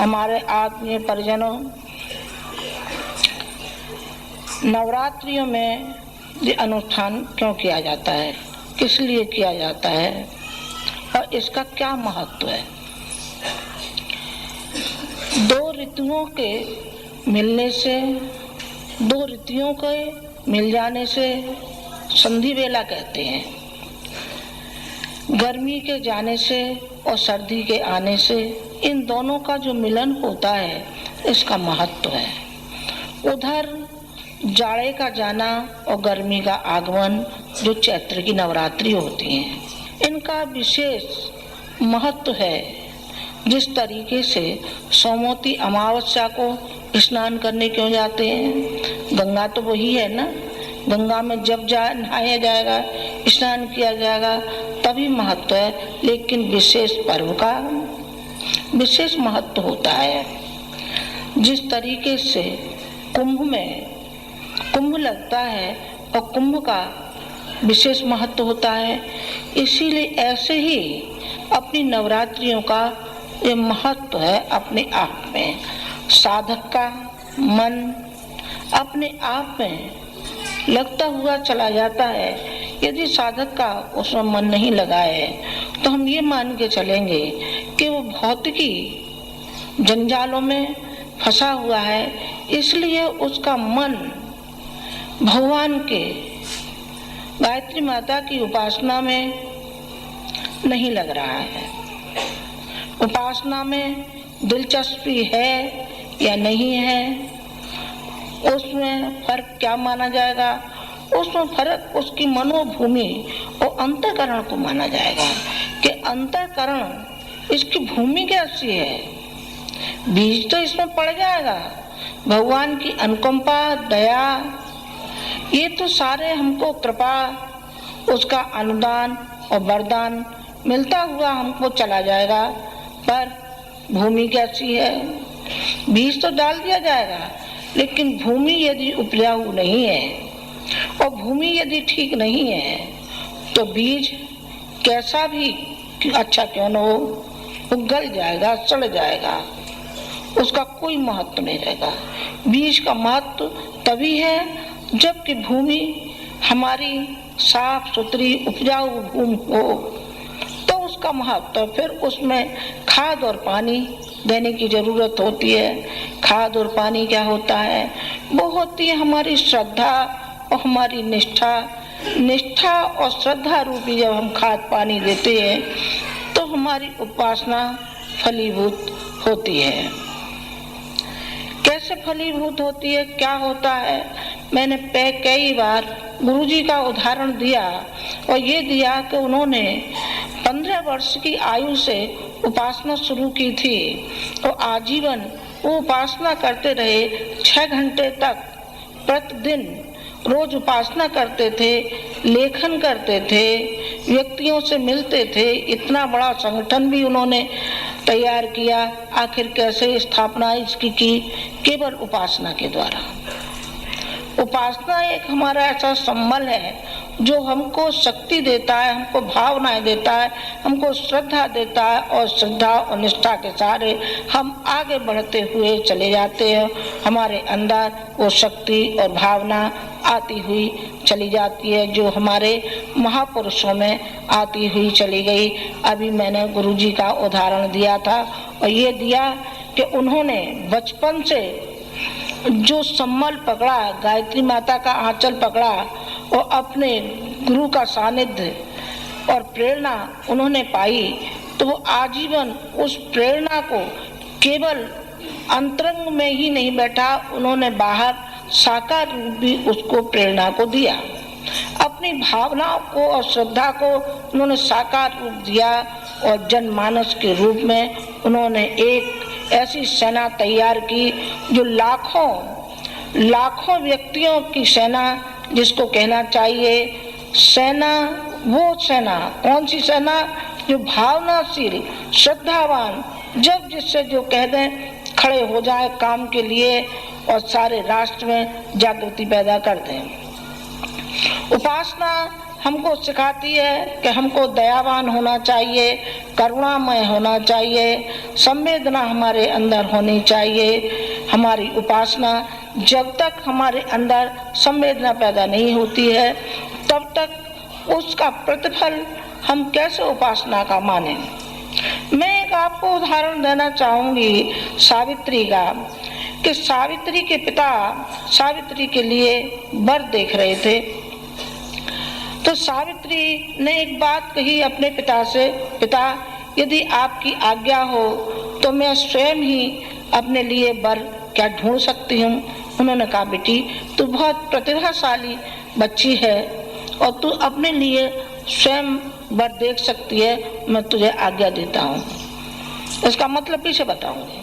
हमारे आत्मीय परिजनों, नवरात्रियों में ये अनुष्ठान क्यों किया जाता है, किस लिए किया जाता है और इसका क्या महत्व है। दो ऋतुओं के मिलने से, दो ऋतुओं के मिल जाने से संधि बेला कहते हैं। गर्मी के जाने से और सर्दी के आने से इन दोनों का जो मिलन होता है इसका महत्व है। उधर जाड़े का जाना और गर्मी का आगमन जो चैत्र की नवरात्रि होती हैं, इनका विशेष महत्व है। जिस तरीके से सोमवती अमावस्या को स्नान करने क्यों जाते हैं, गंगा तो वही है ना, गंगा में जब नहाया जाएगा, स्नान किया जाएगा तभी महत्व है। लेकिन विशेष पर्व का विशेष महत्व होता है। जिस तरीके से कुंभ लगता है और कुंभ का विशेष महत्व होता है, इसीलिए ऐसे ही अपनी नवरात्रियों का ये महत्व है। अपने आप में साधक का मन अपने आप में लगता हुआ चला जाता है। यदि साधक का उसमें मन नहीं लगा है तो हम ये मान के चलेंगे कि वो भौतिकी जंजालों में फंसा हुआ है, इसलिए उसका मन भगवान के गायत्री माता की उपासना में नहीं लग रहा है। उपासना में दिलचस्पी है या नहीं है, उसमें फर्क क्या माना जाएगा। उसमें फर्क उसकी मनोभूमि और अंतःकरण को माना जाएगा कि अंतःकरण इसकी भूमि कैसी है। बीज तो इसमें पड़ जाएगा, भगवान की अनुकंपा, दया, ये तो सारे हमको कृपा, उसका अनुदान और वरदान मिलता हुआ हमको चला जाएगा। पर भूमि कैसी है, बीज तो डाल दिया जाएगा, लेकिन भूमि यदि उपजाऊ नहीं है और भूमि यदि ठीक नहीं है तो बीज कैसा भी अच्छा क्यों न हो, वो गल जाएगा, सड़ जाएगा, उसका कोई महत्व नहीं रहेगा। बीज का महत्व तभी है जबकि भूमि हमारी साफ सुथरी उपजाऊ भूमि हो, तो उसका महत्व। फिर उसमें खाद और पानी देने की जरूरत होती है। खाद और पानी क्या होता है, वो होती है हमारी श्रद्धा और हमारी निष्ठा और श्रद्धा रूपी जब हम खाद पानी देते हैं तो हमारी उपासना फलीभूत होती है। कैसे फलीभूत होती है, क्या होता है, मैंने कई बार गुरुजी का उदाहरण दिया और ये दिया कि उन्होंने 15 वर्ष की आयु से उपासना शुरू की थी और आजीवन वो उपासना करते रहे। 6 घंटे तक प्रतिदिन रोज उपासना करते थे, लेखन करते थे, व्यक्तियों से मिलते थे। इतना बड़ा संगठन भी उन्होंने तैयार किया। आखिर कैसे स्थापना इसकी की, केवल उपासना के द्वारा। उपासना एक हमारा ऐसा संबल है जो हमको शक्ति देता है, हमको भावनाएं देता है, हमको श्रद्धा देता है और श्रद्धा और निष्ठा के सहारे हम आगे बढ़ते हुए चले जाते हैं। हमारे अंदर वो शक्ति और भावना आती हुई चली जाती है जो हमारे महापुरुषों में आती हुई चली गई। अभी मैंने गुरुजी का उदाहरण दिया था और ये दिया कि उन्होंने बचपन से जो सम्मल पकड़ा, गायत्री माता का आंचल पकड़ा और अपने गुरु का सानिध्य और प्रेरणा उन्होंने पाई, तो वो आजीवन उस प्रेरणा को केवल अंतरंग में ही नहीं बैठा, उन्होंने बाहर साकार रूप भी उसको प्रेरणा को दिया। अपनी भावनाओं को और श्रद्धा को उन्होंने साकार रूप दिया और जनमानस के रूप में उन्होंने एक ऐसी सेना तैयार की जो लाखों व्यक्तियों की सेना, जिसको कहना चाहिए सेना, वो सेना कौन सी सेना, जो भावनाशील, श्रद्धावान, जब जिससे जो कह दें खड़े हो जाए काम के लिए और सारे राष्ट्र में जागृति पैदा कर दें। उपासना हमको सिखाती है कि हमको दयावान होना चाहिए, करुणामय होना चाहिए, संवेदना हमारे अंदर होनी चाहिए। हमारी उपासना जब तक हमारे अंदर संवेदना पैदा नहीं होती है तब तक उसका प्रतिफल हम कैसे उपासना का माने। मैं एक आपको उदाहरण देना चाहूंगी सावित्री का, कि सावित्री के पिता सावित्री के लिए वर देख रहे थे। तो सावित्री ने एक बात कही अपने पिता से, पिता यदि आपकी आज्ञा हो तो मैं स्वयं ही अपने लिए वर क्या ढूंढ सकती हूँ। उन्होंने कहा, बेटी तू बहुत प्रतिभाशाली बच्ची है और तू अपने लिए स्वयं वर देख सकती है, मैं तुझे आज्ञा देता हूँ। इसका मतलब पीछे बताऊंगी।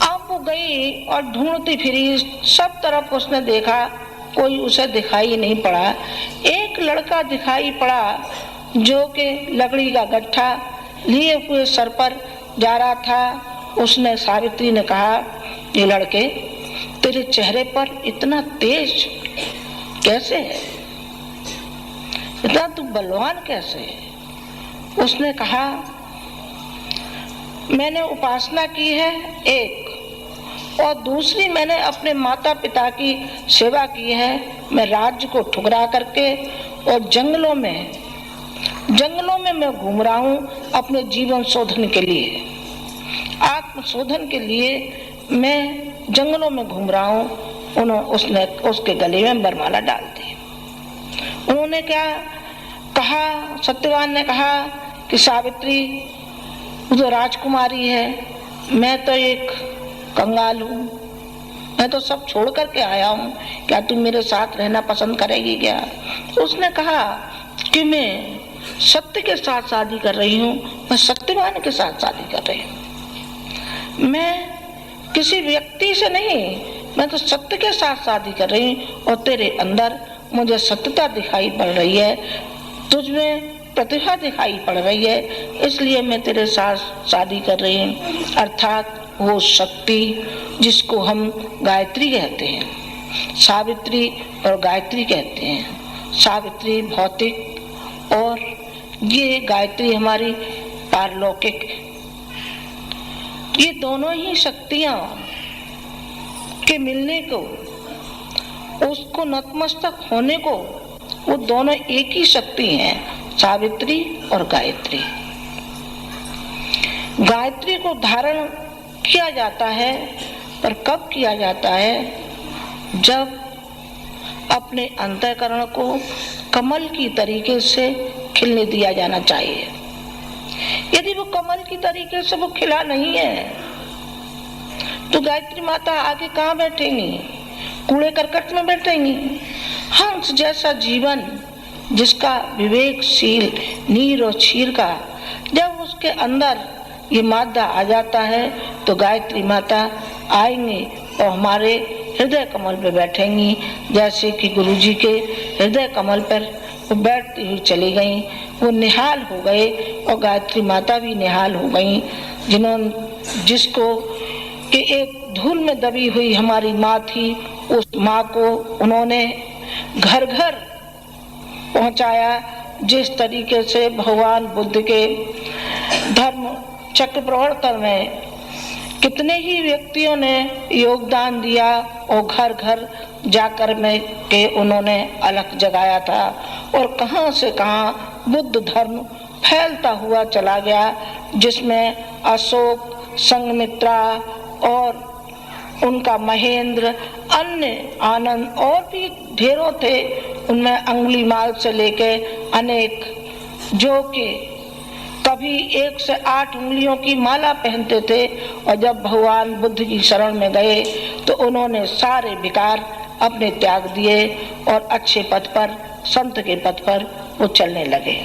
अब वो गई और ढूंढती फिरी, सब तरफ उसने देखा, कोई उसे दिखाई नहीं पड़ा। एक लड़का दिखाई पड़ा जो कि लकड़ी का गट्ठा लिए हुए सर पर जा रहा था। उसने सावित्री ने कहा, ये लड़के तेरे चेहरे पर इतना तेज कैसे है, इतना तू बलवान कैसे है। उसने कहा, मैंने उपासना की है एक, और दूसरी मैंने अपने माता पिता की सेवा की है। मैं राज्य को ठुकरा करके और जंगलों में मैं घूम रहा हूँ अपने जीवन शोधन के लिए, आत्म शोधन के लिए मैं जंगलों में घूम रहा हूँ। उसने उसके गले में वरमाला डाल दी। उन्होंने क्या कहा, सत्यवान ने कहा कि सावित्री तू तो राजकुमारी है, मैं तो एक कंगाल हूँ, मैं तो सब छोड़ करके आया हूँ, क्या तू मेरे साथ रहना पसंद करेगी क्या। उसने कहा कि मैं सत्य के साथ शादी कर रही हूँ, मैं सत्यवान के साथ शादी कर रही हूँ, मैं किसी व्यक्ति से नहीं, मैं तो सत्य के साथ शादी कर रही हूँ और तेरे अंदर मुझे सत्यता दिखाई पड़ रही है, तुझमें प्रतिभा दिखाई पड़ रही है, इसलिए मैं तेरे साथ शादी कर रही हूँ। अर्थात वो शक्ति जिसको हम गायत्री कहते हैं, सावित्री और गायत्री कहते हैं। सावित्री भौतिक और ये गायत्री हमारी पारलौकिक, ये दोनों ही शक्तियां के मिलने को, उसको नतमस्तक होने को, वो दोनों एक ही शक्ति हैं, सावित्री और गायत्री। गायत्री को धारण किया जाता है, पर कब किया जाता है, जब अपने अंतःकरण को कमल की तरीके से खिलने दिया जाना चाहिए। यदि वो कमल की तरीके से वो खिला नहीं है तो गायत्री माता आगे कहाँ बैठेंगी, कूड़े करकट में बैठेंगी। हंस जैसा जीवन जिसका विवेकशील नीर और क्षीर का, जब उसके अंदर ये मादा आ जाता है तो गायत्री माता आएंगी और हमारे हृदय कमल पे बैठेंगी, जैसे कि गुरुजी के हृदय कमल पर वो बैठती हुई चली गई। वो निहाल हो गए और गायत्री माता भी निहाल हो गई, जिसको कि एक धूल में दबी हुई हमारी माँ थी, उस माँ को उन्होंने घर घर पहुंचाया। जिस तरीके से भगवान बुद्ध के धर्म चक्र प्रवर्तन में कितने ही व्यक्तियों ने योगदान दिया और घर घर जाकर में के उन्होंने अलख जगाया था, और कहां से कहां बुद्ध धर्म फैलता हुआ चला गया, जिसमें अशोक, संघमित्रा और उनका महेंद्र, अन्य आनंद और भी ढेरों थे। उनमें अंगुलीमाल से लेके अनेक, जो कि कभी 1 से 8 उंगलियों की माला पहनते थे, और जब भगवान बुद्ध की शरण में गए तो उन्होंने सारे विकार अपने त्याग दिए और अच्छे पथ पर, संत के पथ पर वो चलने लगे।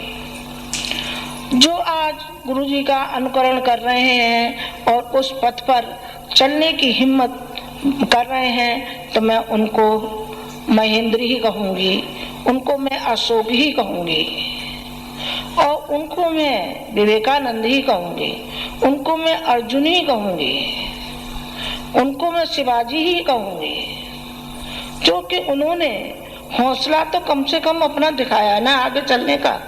जो आज गुरुजी का अनुकरण कर रहे हैं और उस पथ पर चलने की हिम्मत कर रहे हैं, तो मैं उनको महेंद्र ही कहूंगी, उनको मैं अशोक ही कहूंगी, और उनको मैं विवेकानंद ही कहूंगी, उनको मैं अर्जुन ही कहूंगी, उनको मैं शिवाजी ही कहूंगी, क्योंकि उन्होंने हौसला तो कम से कम अपना दिखाया ना, आगे चलने का,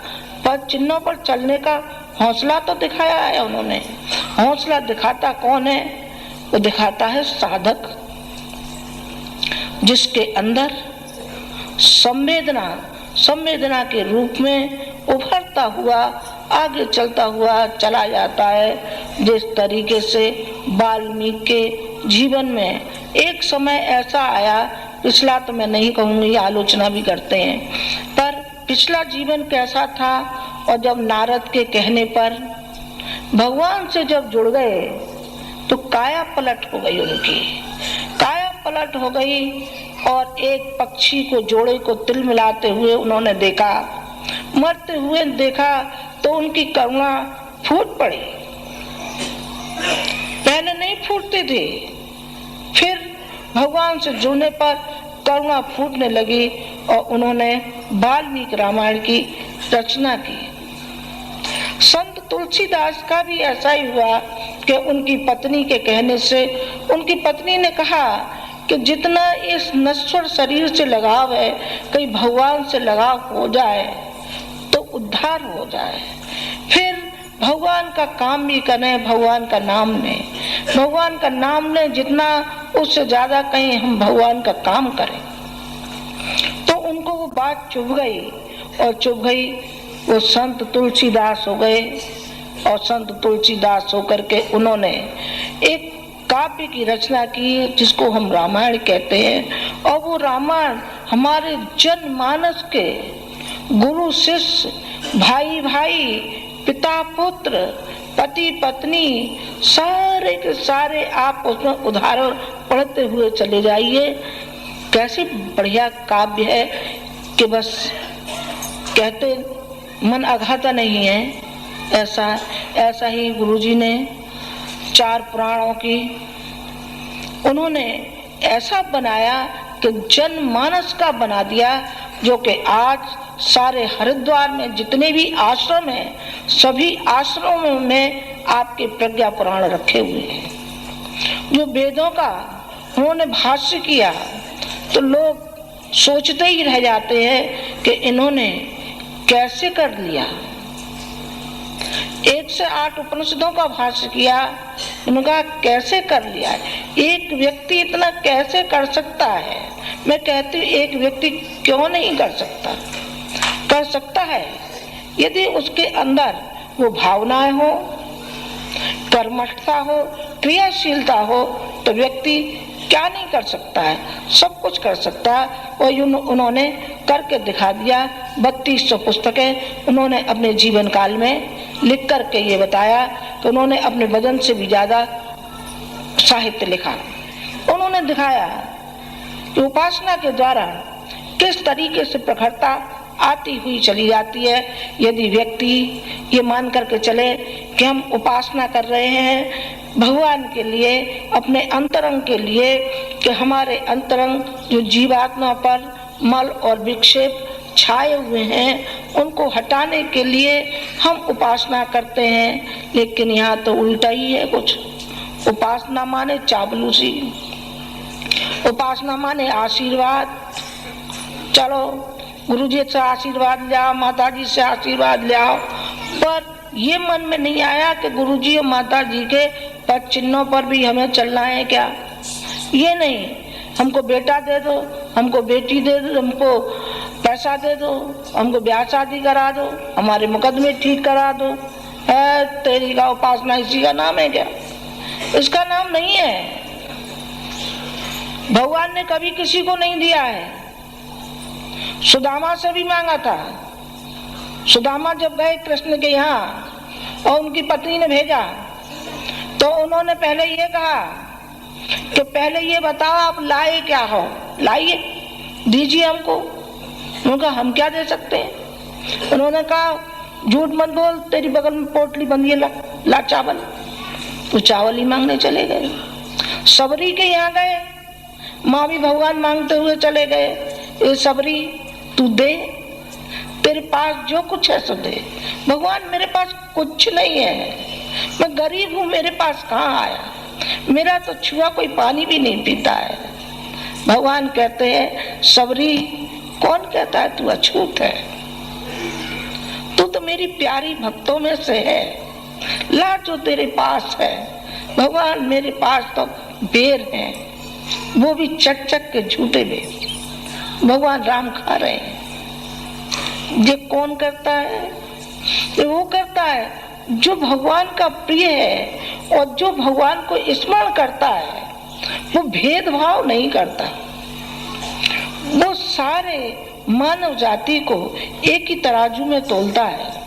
पद चिन्हों पर चलने का हौसला तो दिखाया है उन्होंने। हौसला दिखाता कौन है? वो दिखाता है साधक, जिसके अंदर संवेदना के रूप में उभरता हुआ आगे चलता हुआ चला जाता है। जिस तरीके से वाल्मीकि के जीवन में एक समय ऐसा आया, पिछला तो मैं नहीं कहूंगी, आलोचना भी करते हैं, पर पिछला जीवन कैसा था, और जब नारद के कहने पर भगवान से जब जुड़ गए तो काया पलट हो गई, उनकी काया पलट हो गई। और एक पक्षी को, जोड़े को तिल मिलाते हुए उन्होंने देखा, मरते हुए देखा तो उनकी करुणा फूट पड़ी। पहले नहीं फूटती थी, फिर भगवान से जुड़ने पर करुणा फूटने लगी और उन्होंने वाल्मीकि रामायण की रचना की। संत तुलसीदास का भी ऐसा ही हुआ कि उनकी पत्नी के कहने से, उनकी पत्नी ने कहा कि जितना इस नश्वर शरीर से लगाव है, कहीं भगवान से लगाव हो जाए तो उद्धार हो जाए। फिर भगवान का काम भी करें, भगवान का नाम लें, भगवान का नाम लें जितना, उससे ज्यादा कहीं हम भगवान का काम करें। तो उनको वो बात चुभ गई, और चुभ गई, वो संत तुलसीदास हो गए। और संत तुलसीदास होकर के उन्होंने एक काव्य की रचना की, जिसको हम रामायण कहते हैं। और वो रामायण हमारे जनमानस के गुरु शिष्य, भाई भाई, पिता पुत्र, पति पत्नी, सारे के सारे आप उसमें उदाहरण पढ़ते हुए चले जाइए। कैसी बढ़िया काव्य है कि बस कहते मन अघाता नहीं है। ऐसा ही गुरुजी ने 4 पुराणों की उन्होंने ऐसा बनाया कि जनमानस का बना दिया, जो कि आज सारे हरिद्वार में जितने भी आश्रम हैं, सभी आश्रमों में आपके प्रज्ञा पुराण रखे हुए हैं। जो वेदों का उन्होंने भाष्य किया तो लोग सोचते ही रह जाते हैं कि इन्होंने कैसे कर लिया। 1 से 8 उपनिषदों का भाष्य किया, उनका कैसे कर लिया। एक व्यक्ति इतना कैसे कर सकता है? मैं कहती हूँ एक व्यक्ति क्यों नहीं कर सकता? कर सकता है यदि उसके अंदर वो भावनाएं हो, कर्मठता हो, क्रियाशीलता हो, तो व्यक्ति क्या नहीं कर सकता है? सब कुछ कर सकता है। और उन्होंने करके दिखा दिया। 3200 पुस्तकें उन्होंने अपने जीवन काल में लिख करके ये बताया कि उन्होंने अपने वजन से भी ज्यादा साहित्य लिखा। उन्होंने दिखाया कि उपासना के द्वारा किस तरीके से प्रखरता आती हुई चली जाती है। यदि व्यक्ति ये मान करके चले कि हम उपासना कर रहे हैं भगवान के लिए, अपने अंतरंग के लिए, कि हमारे अंतरंग जो जीवात्मा पर मल और विक्षेप छाए हुए हैं उनको हटाने के लिए हम उपासना करते हैं। लेकिन यहाँ तो उल्टा ही है कुछ। उपासना माने चापलूसी, उपासना माने आशीर्वाद। चलो गुरुजी से आशीर्वाद ले आओ, माताजी से आशीर्वाद ले आओ, पर ये मन में नहीं आया कि गुरुजी और माताजी के पद चिन्हों पर भी हमें चलना है क्या? ये नहीं, हमको बेटा दे दो, हमको बेटी दे दो, हमको पैसा दे दो, हमको ब्याह शादी करा दो, हमारे मुकदमे ठीक करा दो। है तेरी का उपासना इसी का नाम है क्या? इसका नाम नहीं है। भगवान ने कभी किसी को नहीं दिया है। सुदामा से भी मांगा था। सुदामा जब गए कृष्ण के यहाँ और उनकी पत्नी ने भेजा तो उन्होंने पहले ये कहा कि पहले ये बताओ आप लाए क्या हो, लाइए दीजिए हमको। उन्होंने कहा हम क्या दे सकते हैं? उन्होंने कहा झूठ मत बोल, तेरी बगल में पोटली बंधी है, ला चावल। तो चावल ही मांगने चले गए। सबरी के यहाँ गए, माँ भी भगवान मांगते हुए चले गए। ये सबरी तू दे, तेरे पास जो कुछ है सो दे। भगवान मेरे पास कुछ नहीं है, मैं गरीब हूँ, मेरे पास कहाँ आया? मेरा तो छुआ कोई पानी भी नहीं पीता है। भगवान कहते हैं सबरी कौन कहता है तू अछूत है? तू तो मेरी प्यारी भक्तों में से है। ला जो तेरे पास है। भगवान मेरे पास तो बेर है, वो भी चक चक के झूठे बेर भगवान राम खा रहे हैं। ये कौन करता है? ये वो करता है जो भगवान का प्रिय है और जो भगवान को स्मरण करता है। वो भेदभाव नहीं करता, वो सारे मानव जाति को एक ही तराजू में तोलता है।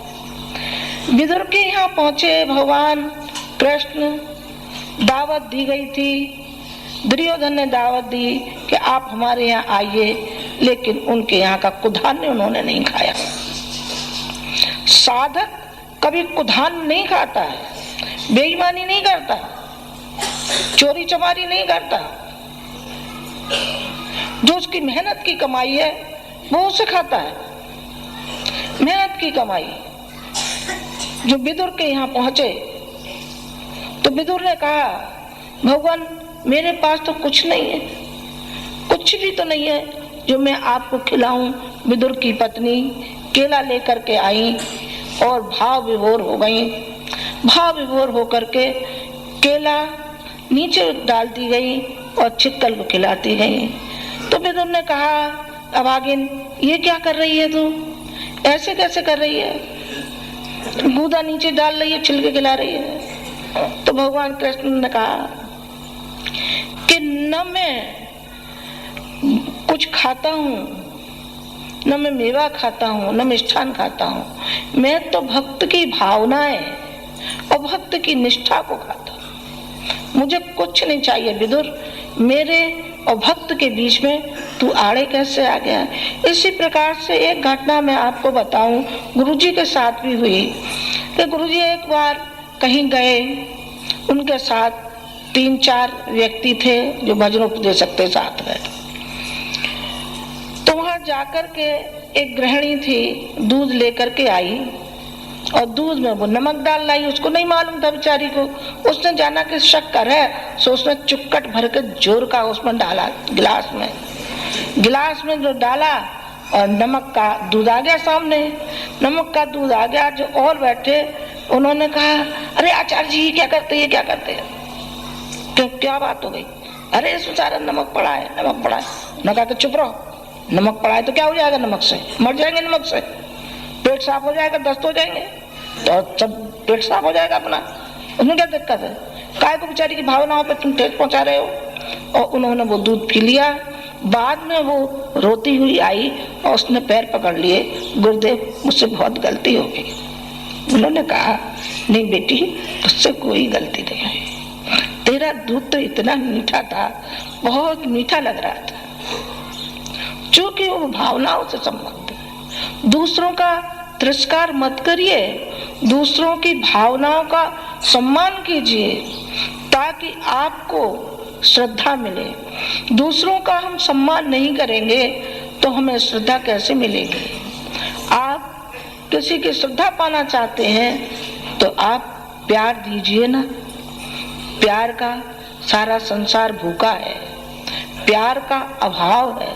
विदुर के यहाँ पहुंचे भगवान कृष्ण, दावत दी गई थी, दुर्योधन ने दावत दी कि आप हमारे यहाँ आइए, लेकिन उनके यहाँ का कुधान्य उन्होंने नहीं खाया। साधक कभी कुधान्य नहीं खाता है, बेईमानी नहीं करता, चोरी चमारी नहीं करता। जो उसकी मेहनत की कमाई है वो उसे खाता है, मेहनत की कमाई। जो विदुर के यहाँ पहुंचे तो विदुर ने कहा, भगवान मेरे पास तो कुछ नहीं है, कुछ भी तो नहीं है जो मैं आपको खिलाऊं। विदुर की पत्नी केला लेकर के आई और भाव विभोर हो गई। भाव विभोर होकर के केला नीचे डाल दी गई और चिक्कल को खिलाती गई। तो विदुर ने कहा, अभागिन ये क्या कर रही है तू? ऐसे कैसे कर रही है? गूदा नीचे डाल रही है, छिलके खिला रही है। तो भगवान कृष्ण ने कहा कि न मैं कुछ खाता हूँ, न मैं मेवा खाता हूँ, न मिष्ठान खाता हूँ। मैं तो भक्त की भावनाएं और भक्त की निष्ठा को खाता हूँ। मुझे कुछ नहीं चाहिए। विदुर, मेरे और भक्त के बीच में तू आड़े कैसे आ गया? इसी प्रकार से एक घटना मैं आपको बताऊं, गुरुजी के साथ भी हुई कि गुरुजी एक बार कहीं गए, उनके साथ 3-4 व्यक्ति थे जो भजन उपदेशक के साथ गए। तो वहां जाकर के एक गृहिणी थी, दूध लेकर के आई और दूध में वो नमक डाल लाई। उसको नहीं मालूम था बेचारी को, उसने जाना कि शक्कर है, सो उसने चुक्कट भर के जोर का उसमें डाला गिलास में जो डाला और नमक का दूध आ गया सामने। नमक का दूध आ गया। जो और बैठे उन्होंने कहा, अरे आचार्य जी क्या करते हैं, क्या करते हैं? क्यों, क्या बात हो गई? अरे इसमें सारा नमक पड़ा है, नमक पड़ा है। न कहा कि चुप रहो, नमक पड़ा है तो क्या हो जाएगा? नमक से मर जाएंगे, नमक से पेट साफ हो जाएगा, दस्त हो जाएंगे, तो सब पेट साफ हो जाएगा अपना। उसमें क्या दिक्कत है? काय को बेचारी की भावनाओं पे तुम ठेस पहुंचा रहे हो। और उन्होंने वो दूध पी लिया। बाद में वो रोती हुई आई और उसने पैर पकड़ लिए, गुरुदेव मुझसे बहुत गलती हो गई। उन्होंने कहा, नहीं बेटी, तुझसे कोई गलती नहीं है। तेरा दूध तो इतना मीठा था, बहुत मीठा लग रहा था। चूंकि वो भावनाओं से संबंध है। दूसरों का तिरस्कार मत करिए, दूसरों की भावनाओं का सम्मान कीजिए ताकि आपको श्रद्धा मिले। दूसरों का हम सम्मान नहीं करेंगे तो हमें श्रद्धा कैसे मिलेगी? आप किसी की श्रद्धा पाना चाहते हैं तो आप प्यार दीजिए ना। प्यार का सारा संसार भूखा है, प्यार का अभाव है।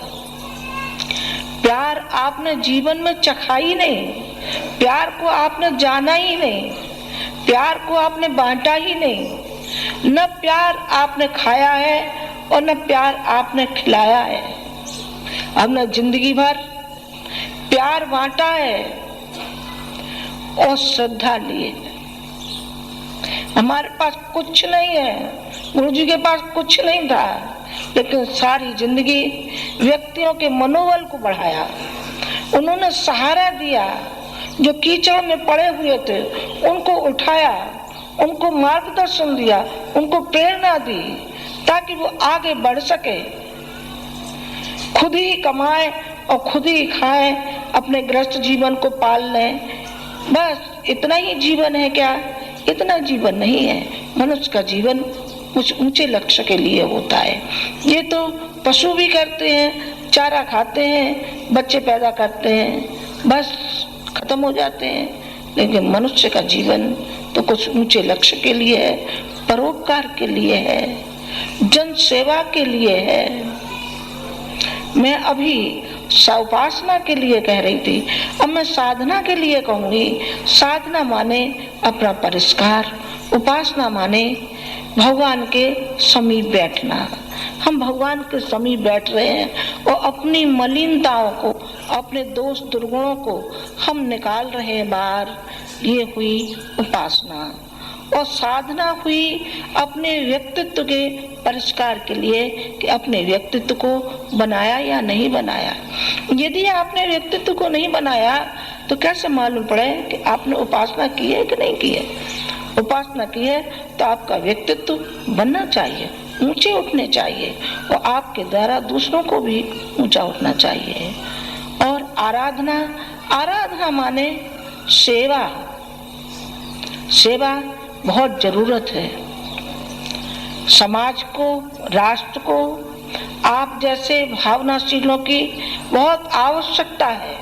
प्यार आपने जीवन में चखा ही नहीं, प्यार को आपने जाना ही नहीं, प्यार को आपने बांटा ही नहीं। न प्यार आपने खाया है और न प्यार आपने खिलाया है। हमने जिंदगी भर प्यार बांटा है और श्रद्धा लिए। हमारे पास कुछ नहीं है, गुरुजी के पास कुछ नहीं था, लेकिन सारी जिंदगी व्यक्तियों के मनोबल को बढ़ाया। उन्होंने सहारा दिया, जो कीचड़ में पड़े हुए थे उनको उठाया, उनको मार्गदर्शन दिया, उनको प्रेरणा दी ताकि वो आगे बढ़ सके, खुद ही कमाए और खुद ही खाए, अपने गृहस्थ जीवन को पाल लें। बस इतना ही जीवन है क्या? इतना जीवन नहीं है। मनुष्य का जीवन कुछ ऊंचे लक्ष्य के लिए होता है। ये तो पशु भी करते हैं, चारा खाते हैं, बच्चे पैदा करते हैं, बस खत्म हो जाते हैं। लेकिन मनुष्य का जीवन तो कुछ ऊंचे लक्ष्य के लिए है, परोपकार के लिए है, जन सेवा के लिए है। मैं अभी उपासना के लिए कह रही थी, अब मैं साधना के लिए कहूंगी। साधना माने अपना परिष्कार, उपासना माने भगवान के समीप बैठना। हम भगवान के समीप बैठ रहे हैं और अपनी मलिनताओं को, अपने दोष दुर्गुणों को हम निकाल रहे हैं बाहर। ये हुई उपासना। और साधना हुई अपने व्यक्तित्व के परिष्कार के लिए कि अपने व्यक्तित्व को बनाया या नहीं बनाया। यदि आपने व्यक्तित्व को नहीं बनाया तो कैसे मालूम पड़े कि आपने उपासना की है कि नहीं की है। उपासना की है तो आपका व्यक्तित्व बनना चाहिए, ऊंचे उठने चाहिए और आपके द्वारा दूसरों को भी ऊंचा उठना चाहिए। और आराधना, आराधना माने सेवा। सेवा बहुत जरूरत है समाज को, राष्ट्र को, आप जैसे भावनाशीलों की बहुत आवश्यकता है।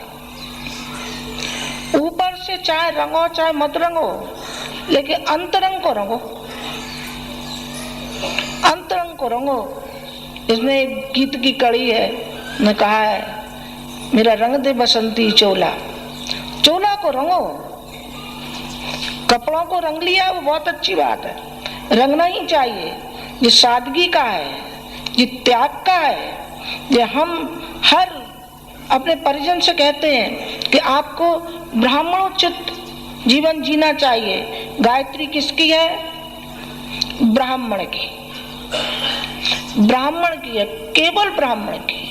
ऊपर से चाहे रंगो चाहे मत रंगो, लेकिन अंतरंग को रंगो, अंतरंग को रंगो। इसमें एक गीत की कड़ी है, ने कहा है, मेरा रंग दे बसंती चोला। चोला को रंगो। कपड़ों को रंग लिया वो बहुत अच्छी बात है, रंगना ही चाहिए। ये सादगी का है, ये त्याग का है। ये हम हर अपने परिजन से कहते हैं कि आपको ब्राह्मणोचित जीवन जीना चाहिए। गायत्री किसकी है? ब्राह्मण की, ब्राह्मण की है, केवल ब्राह्मण की।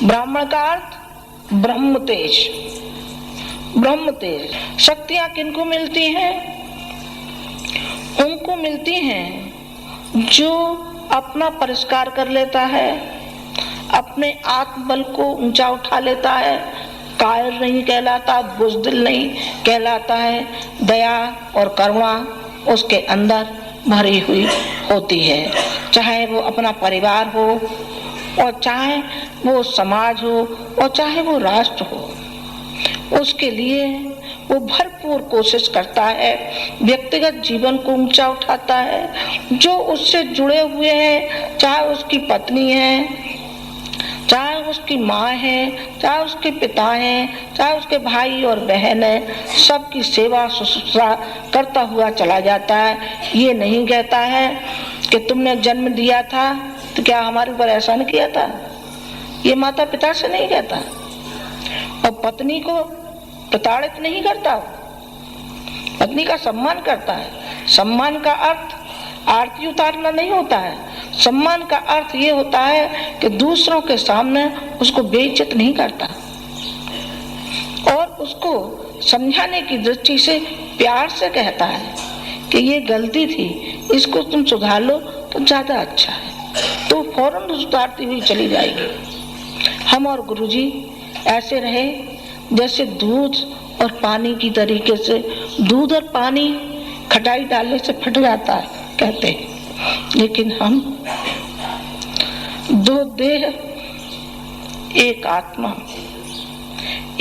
ब्राह्मण का अर्थ ब्रह्म तेज। ब्रह्म तेज शक्तियां किनको मिलती हैं? उनको मिलती हैं जो अपना परिष्कार कर लेता है, अपने आत्मबल को ऊंचा उठा लेता है, कायर नहीं कहलाता, बुज़दिल नहीं कहलाता है, दया और करुणा उसके अंदर भरी हुई होती है। चाहे वो अपना परिवार हो और चाहे वो समाज हो और चाहे वो राष्ट्र हो, उसके लिए वो भरपूर कोशिश करता है, व्यक्तिगत जीवन को ऊंचा उठाता है। जो उससे जुड़े हुए हैं, चाहे उसकी पत्नी है, चाहे उसकी माँ है, चाहे उसके पिता हैं, चाहे उसके भाई और बहन है, सबकी सेवा शुश्रूषा करता हुआ चला जाता है। ये नहीं कहता है कि तुमने जन्म दिया था तो क्या हमारे ऊपर एहसान किया था। ये माता पिता से नहीं कहता। और पत्नी को प्रताड़ित नहीं करता, पत्नी का सम्मान करता है। सम्मान का अर्थ आरती उतारना नहीं होता है। सम्मान का अर्थ ये होता है कि दूसरों के सामने उसको बेइज्जत नहीं करता और उसको समझाने की दृष्टि से प्यार से कहता है कि ये गलती थी, इसको तुम सुधार लो तो ज्यादा अच्छा है, तो फौरन सुधारती हुई चली जाएगी। हम और गुरुजी ऐसे रहे जैसे दूध और पानी की तरीके से। दूध और पानी खटाई डालने से फट जाता है कहते हैं, लेकिन हम दो देह एक आत्मा,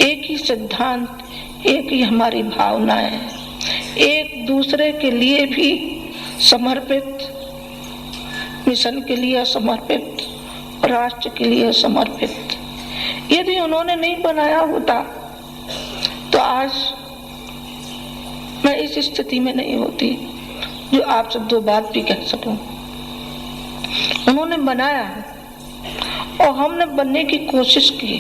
एक ही सिद्धांत, एक ही हमारी भावनाएं, एक दूसरे के लिए भी समर्पित, मिशन के लिए समर्पित, राष्ट्र के लिए समर्पित। यदि उन्होंने नहीं बनाया होता तो आज मैं इस स्थिति में नहीं होती जो आपसे दो बात भी कह सकूं। उन्होंने बनाया और हमने बनने की कोशिश की,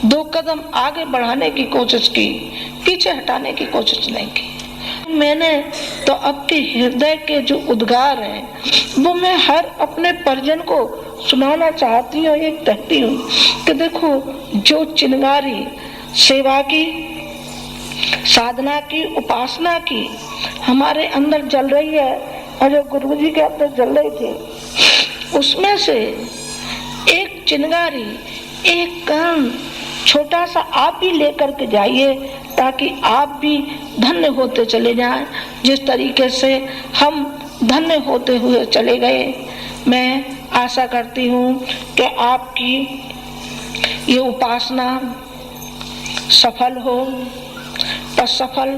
दो कदम आगे बढ़ाने की कोशिश की, पीछे हटाने की कोशिश नहीं की। मैंने तो आपके हृदय के जो उद्गार हैं वो मैं हर अपने परिजन को सुनाना चाहती हूँ। एक कहती हूँ कि देखो, जो चिंगारी सेवा की, साधना की, उपासना की हमारे अंदर जल रही है और जो गुरुजी के अंदर जल रही थी, उसमें से एक चिंगारी, एक कण छोटा सा आप भी लेकर के जाइए ताकि आप भी धन्य होते चले जाएं, जिस तरीके से हम धन्य होते हुए चले गए। मैं आशा करती हूँ कि आपकी ये उपासना सफल हो, पर सफल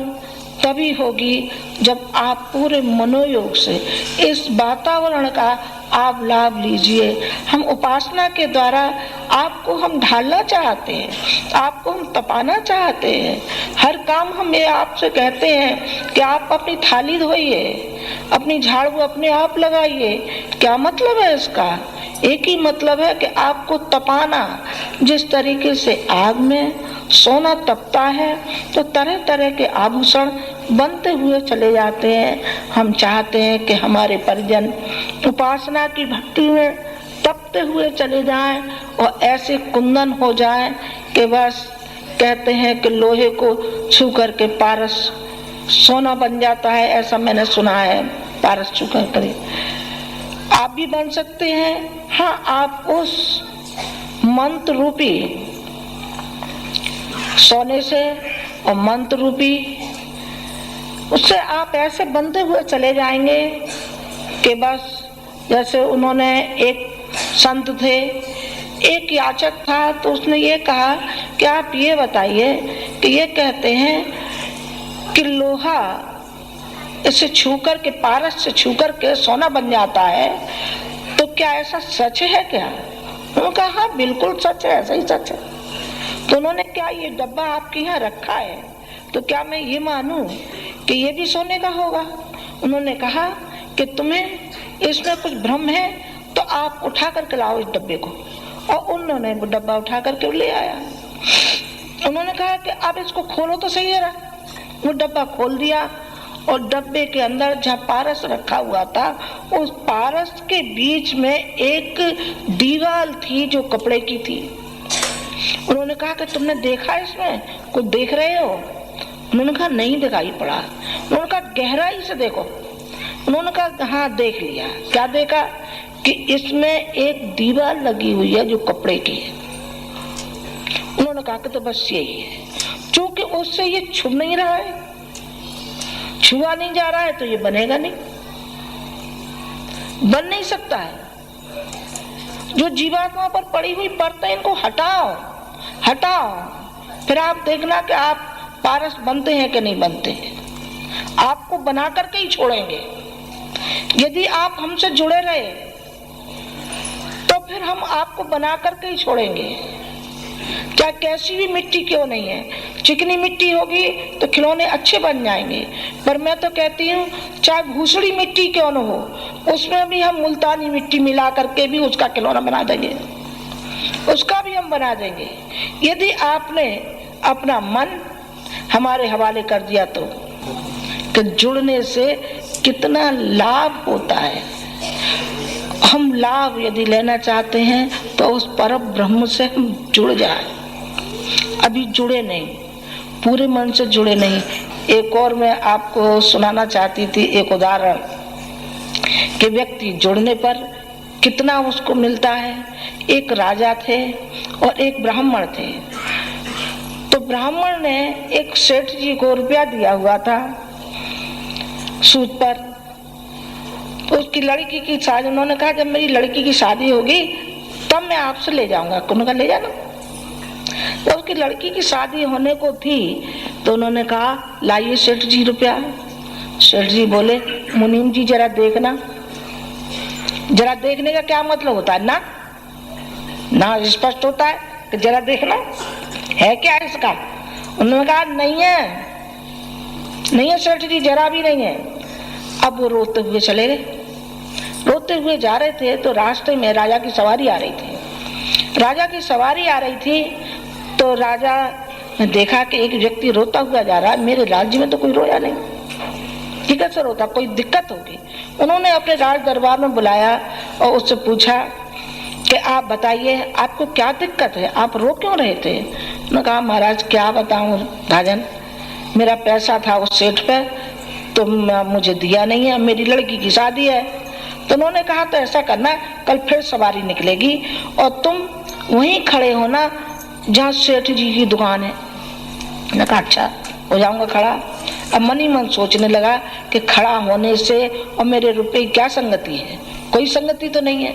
तभी होगी जब आप पूरे मनोयोग से इस वातावरण का आप लाभ लीजिए। हम उपासना के द्वारा आपको हम ढालना चाहते हैं, आपको हम तपाना चाहते हैं। हर काम हम ये आपसे कहते हैं कि आप अपनी थाली धोइए, अपनी झाड़ू अपने आप लगाइए। क्या मतलब है इसका? एक ही मतलब है कि आपको तपाना। जिस तरीके से आग में सोना तपता है तो तरह तरह के आभूषण बनते हुए चले जाते हैं। हम चाहते हैं कि हमारे परिजन उपासना की भक्ति में तपते हुए चले जाएं और ऐसे कुंदन हो जाएं कि बस कहते हैं कि लोहे को छू करके पारस सोना बन जाता है। ऐसा मैंने सुना है, पारस छू कर आप भी बन सकते हैं। हाँ, आप उस मंत्र रूपी सोने से और मंत्र रूपी उससे आप ऐसे बनते हुए चले जाएंगे कि बस जैसे उन्होंने एक संत थे, एक याचक था, तो उसने ये कहा कि आप ये बताइए कि ये कहते हैं कि लोहा इसे छूकर के, पारस से छूकर के सोना बन जाता है, तो क्या ऐसा सच है क्या? उन्होंने कहा हाँ बिल्कुल सच है, ऐसा ही सच है। तो उन्होंने क्या ये डब्बा आपके यहाँ रखा है, तो क्या मैं ये मानूं कि ये भी सोने का होगा? उन्होंने कहा कि तुम्हें इसमें कुछ भ्रम है तो आप उठा करके लाओ इस डब्बे को। और उन्होंने वो डब्बा उठा करके ले आया। उन्होंने कहा कि अब इसको खोलो तो सही है। वो डब्बा खोल दिया और डब्बे के अंदर जहाँ पारस रखा हुआ था, उस पारस के बीच में एक दीवार थी जो कपड़े की थी। उन्होंने कहा कि तुमने देखा इसमें कुछ देख रहे हो? उन्होंने कहा नहीं दिखाई पड़ा। उन्होंने कहा गहराई से देखो। उन्होंने कहा हाँ देख लिया। क्या देखा? कि इसमें एक दीवार लगी हुई है जो कपड़े की है। उन्होंने कहा कि तो बस यही है, क्योंकि उससे ये छुप नहीं रहा है, छुआ नहीं जा रहा है, तो ये बनेगा नहीं, बन नहीं सकता है। जो जीवात्मा पर पड़ी हुई परतें इनको हटाओ, हटाओ, फिर आप देखना कि आप पारस बनते हैं कि नहीं बनते हैं। आपको बना करके ही छोड़ेंगे। यदि आप हमसे जुड़े रहे तो फिर हम आपको बना करके ही छोड़ेंगे। चाहे कैसी भी मिट्टी क्यों नहीं है, चिकनी मिट्टी होगी तो खिलौने अच्छे बन जाएंगे, पर मैं तो कहती हूँ चाहे भूसड़ी मिट्टी क्यों न हो, उसमें भी हम मुल्तानी मिट्टी मिला करके भी उसका खिलौना बना देंगे, उसका भी हम बना देंगे। यदि आपने अपना मन हमारे हवाले कर दिया तो कि जुड़ने से कितना लाभ होता है। हम लाभ यदि लेना चाहते हैं तो उस परम ब्रह्म से हम जुड़ जाए। अभी जुड़े नहीं, पूरे मन से जुड़े नहीं। एक और मैं आपको सुनाना चाहती थी एक उदाहरण कि व्यक्ति जुड़ने पर कितना उसको मिलता है। एक राजा थे और एक ब्राह्मण थे। तो ब्राह्मण ने एक सेठ जी को रुपया दिया हुआ था सूद पर। तो उसकी लड़की की शादी, उन्होंने कहा जब मेरी लड़की की शादी होगी तब मैं आपसे ले जाऊंगा। उन्होंने कहा ले जाना। तो उसकी लड़की की शादी होने को थी तो उन्होंने कहा लाइए सेठ जी रुपया। सेठ जी बोले मुनीम जी जरा देखना। जरा देखने का क्या मतलब होता है? ना ना स्पष्ट होता है कि जरा देखना है क्या इसका। उन्होंने कहा नहीं है, नहीं है सेठ जी, जरा भी नहीं है। अब वो रोते हुए चले गए। रोते हुए जा रहे थे तो रास्ते में राजा की सवारी आ रही थी। राजा की सवारी आ रही थी तो राजा ने देखा कि एक व्यक्ति रोता हुआ जा रहा है। मेरे राज्य में तो कोई रोया नहीं, ठीक है, रोता, कोई दिक्कत होगी। उन्होंने अपने राज दरबार में बुलाया और उससे पूछा कि आप बताइए आपको क्या दिक्कत है, आप रो क्यों रहे थे? उन्होंने कहा महाराज क्या बताऊं भाजन, मेरा पैसा था उस सेठ पे तो मुझे दिया नहीं है, मेरी लड़की की शादी है। तो उन्होंने कहा तो ऐसा करना, कल फिर सवारी निकलेगी और तुम वहीं खड़े होना जहाँ सेठ जी की दुकान है। मैंने कहा अच्छा, हो जाऊंगा खड़ा। अब मन ही मन सोचने लगा कि खड़ा होने से और मेरे रुपए की क्या संगति है, कोई संगति तो नहीं है।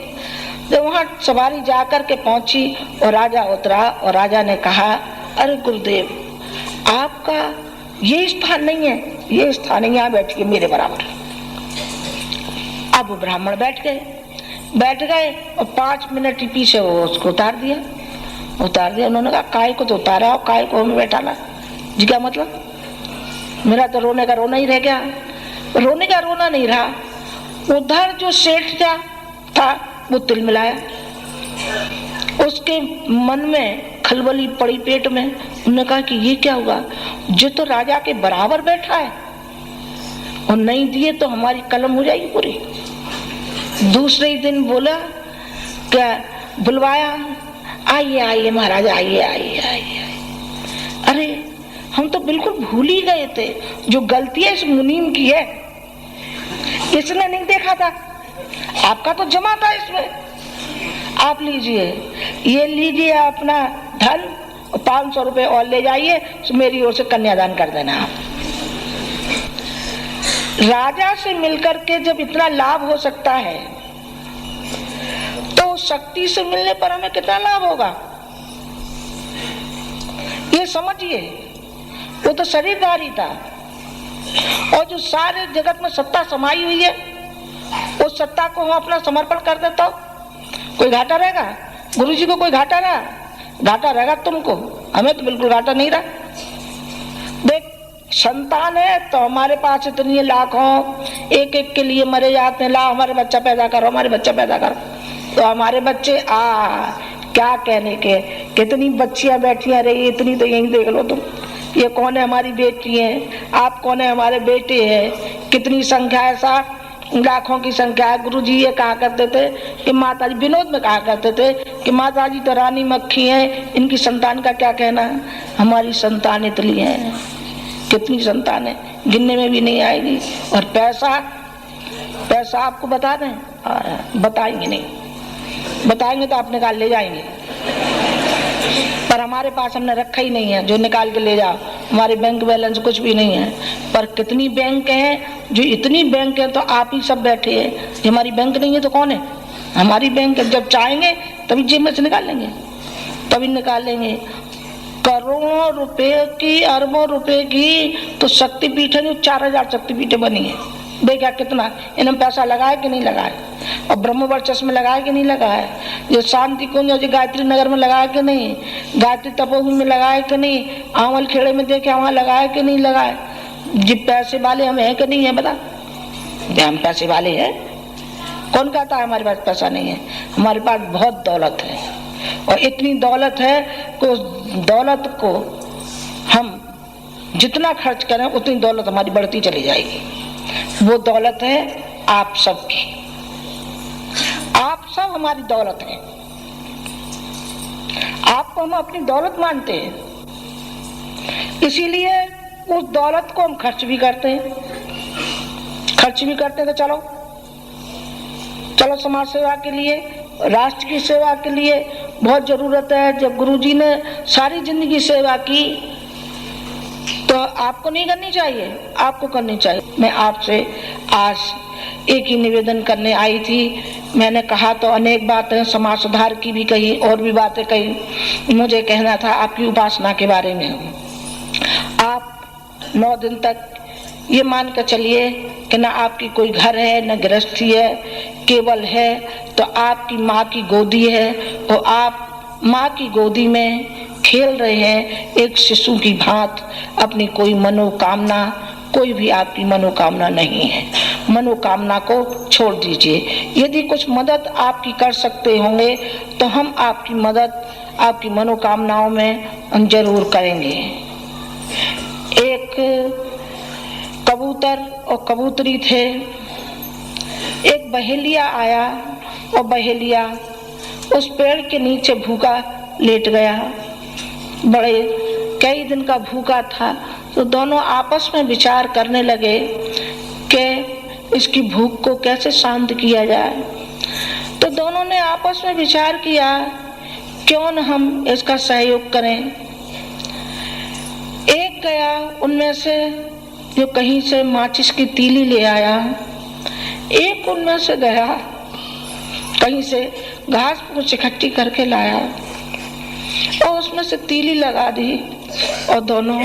जब वहां सवारी जाकर के पहुंची और राजा उतरा और राजा ने कहा अरे गुरुदेव आपका ये स्थान नहीं है, ये स्थान है, यहाँ बैठिए मेरे बराबर। अब ब्राह्मण बैठ गए। बैठ गए और 5 मिनट ही पीछे वो उसको उतार दिया। उन्होंने कहा काय को तो उतारा और काय को हमें बैठा ला जी, क्या मतलब? मेरा तो रोने का रोना ही रह गया। रोने का रोना नहीं रहा, उधर जो सेठ था वो तिलमिलाया, उसके मन में खलबली पड़ी पेट में। उन्होंने कहा कि ये क्या हुआ, जो तो राजा के बराबर बैठा है और नहीं दिए तो हमारी कलम हो जाएगी पूरी। दूसरे ही दिन बोला, क्या बुलवाया, आइए महाराज, आइए। अरे हम तो बिल्कुल भूल ही गए थे, जो गलती है इस मुनीम की है, इसने नहीं देखा था, आपका तो जमा था इसमें, आप लीजिए, ये लीजिए अपना धन, 500 रुपए और ले जाइए, मेरी ओर से कन्यादान कर देना आप। राजा से मिलकर के जब इतना लाभ हो सकता है तो शक्ति से मिलने पर हमें कितना लाभ होगा, ये समझिए। वो तो शरीरधारी था, और जो सारे जगत में सत्ता समाई हुई है, उस सत्ता को हम अपना समर्पण कर देता हो, कोई घाटा रहेगा? गुरु जी को कोई घाटा रहा? घाटा रहेगा तुमको, हमें तो बिल्कुल घाटा नहीं रहा। देख, संतान है तो हमारे पास इतनी लाखों, एक एक के लिए मरे जाते हैं, ला हमारे बच्चा पैदा करो, हमारे बच्चा पैदा करो, तो हमारे बच्चे क्या कहने के, कितनी बच्चियां बैठियां रही, इतनी तो यही देख लो तुम, ये कौन है हमारी बेटी है, आप कौन है हमारे बेटे हैं, कितनी संख्या है, 60 लाखों की संख्या है। गुरु जी ये कहा करते थे कि माता जी, विनोद में कहा करते थे कि माता जी तो रानी मक्खी है, इनकी संतान का क्या कहना। हमारी संतान इतनी है, कितनी संतान है, गिनने में भी नहीं आएगी। और पैसा आपको बता दें, बताएंगे नहीं, बताएंगे तो आप निकाल ले जाएंगे, पर हमारे पास हमने रखा ही नहीं है जो निकाल के ले जाओ। हमारे बैंक बैलेंस कुछ भी नहीं है, पर कितनी बैंक हैं, जो इतनी बैंक है तो आप ही सब बैठे हैं। हमारी बैंक नहीं है तो कौन है? हमारी बैंक है, जब चाहेंगे तभी जेब में से निकाल लेंगे, तभी निकाल लेंगे। करोड़ों रुपए की, अरबों रुपए की तो शक्तिपीठ है, 4000 शक्तिपीठें बनी है। देखा कितना इन्हें पैसा लगाए कि नहीं लगाए, और ब्रह्म वर्चस्व में लगाए कि नहीं लगाए, जो शांति कुंज और गायत्री नगर में लगाए कि नहीं, गायत्री तपोभूमि में लगाए कि नहीं, आंवल खेड़े में देखे वहां लगाए कि नहीं लगाए। जी पैसे वाले हम हैं कि नहीं है, बता, हम पैसे वाले हैं? कौन कहता है हमारे पास पैसा नहीं है? हमारे पास बहुत दौलत है, और इतनी दौलत है कि उस दौलत को हम जितना खर्च करें उतनी दौलत हमारी बढ़ती चली जाएगी। वो दौलत है आप सबकी, आप सब हमारी दौलत है। आपको हम अपनी दौलत मानते हैं, इसीलिए उस दौलत को हम खर्च भी करते हैं। तो चलो समाज सेवा के लिए, राष्ट्र की सेवा के लिए बहुत जरूरत है। जब गुरुजी ने सारी जिंदगी सेवा की तो आपको नहीं करनी चाहिए, आपको करनी चाहिए। मैं आपसे आज एक ही निवेदन करने आई थी। मैंने कहा तो अनेक बातें समाज सुधार की भी कही, और भी बातें कही। मुझे कहना था आपकी उपासना के बारे में। आप 9 दिन तक ये मान कर चलिए कि न आपकी कोई घर है, न गृहस्थी है, केवल है तो आपकी माँ की गोदी है, और आप माँ की गोदी में खेल रहे हैं एक शिशु की भांति। अपनी कोई मनोकामना, कोई भी आपकी मनोकामना नहीं है, मनोकामना को छोड़ दीजिए। यदि कुछ मदद आपकी कर सकते होंगे तो हम आपकी मदद आपकी मनोकामनाओं में जरूर करेंगे। एक कबूतर और कबूतरी थे, एक बहेलिया आया और बहेलिया उस पेड़ के नीचे भूखा लेट गया। बड़े कई दिन का भूखा था, तो दोनों आपस में विचार करने लगे कि इसकी भूख को कैसे शांत किया जाए। तो दोनों ने आपस में विचार किया, क्यों न हम इसका सहयोग करें। एक गया उनमें से जो कहीं से माचिस की तीली ले आया, एक उनमें से गया कहीं से घास फूस इकट्ठी करके लाया और उसमें से तीली लगा दी, और दोनों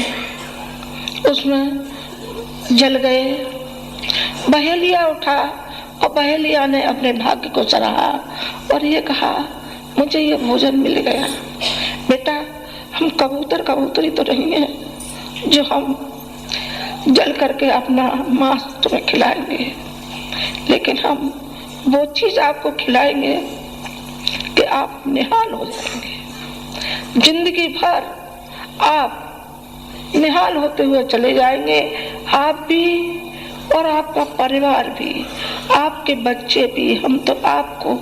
उसमें जल गए। बहेलिया उठा और पहेलिया ने अपने भाग्य को सराहा और ये कहा, मुझे ये भोजन मिल गया। बेटा, हम कबूतरी तो नहीं है जो हम जल करके अपना मांस तुम्हें खिलाएंगे, लेकिन हम वो चीज आपको खिलाएंगे कि आप निहाल हो जाएंगे। जिंदगी भर आप निहाल होते हुए चले जाएंगे, आप भी और आपका परिवार भी, आपके बच्चे भी। हम तो आपको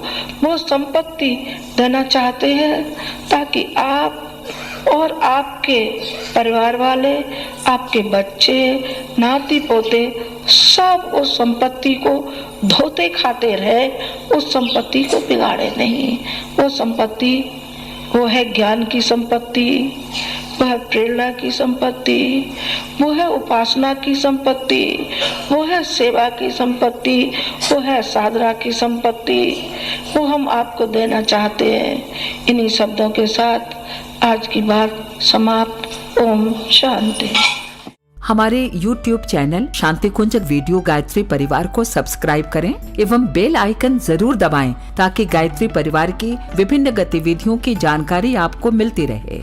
वो संपत्ति देना चाहते हैं ताकि आप और आपके परिवार वाले, आपके बच्चे, नाती पोते सब उस संपत्ति को धोते खाते रहे, उस संपत्ति को बिगाड़े नहीं। वो संपत्ति वो है ज्ञान की संपत्ति, वो है प्रेरणा की संपत्ति, वो है उपासना की संपत्ति, वो है सेवा की संपत्ति, वो है साधना की संपत्ति। वो हम आपको देना चाहते हैं। इन्हीं शब्दों के साथ आज की बात समाप्त। ओम शांति। हमारे YouTube चैनल शांति कुंज वीडियो गायत्री परिवार को सब्सक्राइब करें एवं बेल आइकन जरूर दबाएं ताकि गायत्री परिवार की विभिन्न गतिविधियों की जानकारी आपको मिलती रहे।